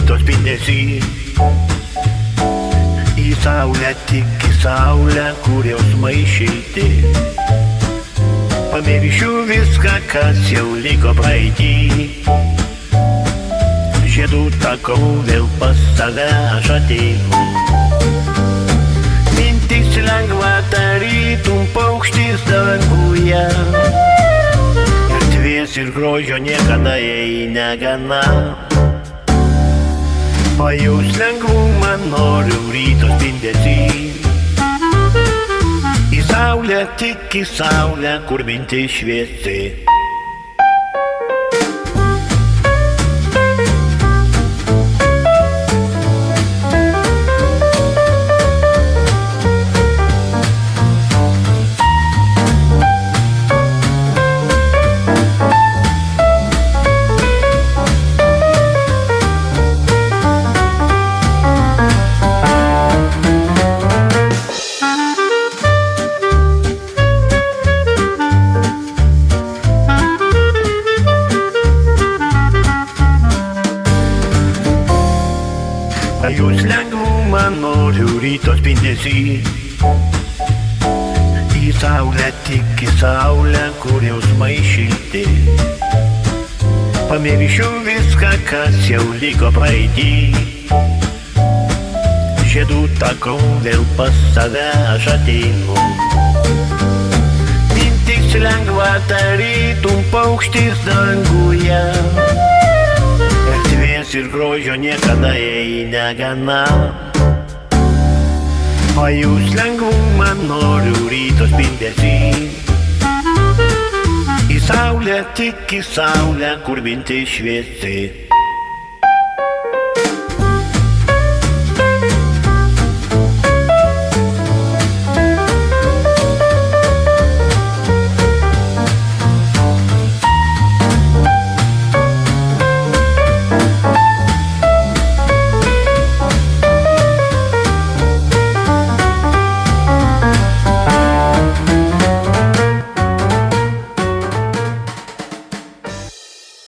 ryto spindesy. Į saulę, tik į saulę, kur jausmai šilti. Pamiršiu viską, kas jau liko praeity. Žiedų takau vėl pas save aš ateinu. Mintis lengva tarytum paukštis danguje. Erdvės ir grožio niekada jai negana. Pajaus lengvumą noriu ryto spindesy. Į saulę, tik į saulę, kur mintis šviesi. Pajaus lengvumą noriu ryto spindesy. Į saulę, tik į saulę, kur jausmai šilti. Pamiršiu viską, kas jau liko praeity. Žiedų takau vėl pas save aš ateinu. Mintis lengva tarytum paukštis danguje. Erdvės ir grožio niekada jai negana. Pajaus lengvumą noriu ryto spindesy. Į saulę, tik į saulę, kur mintis šviesi.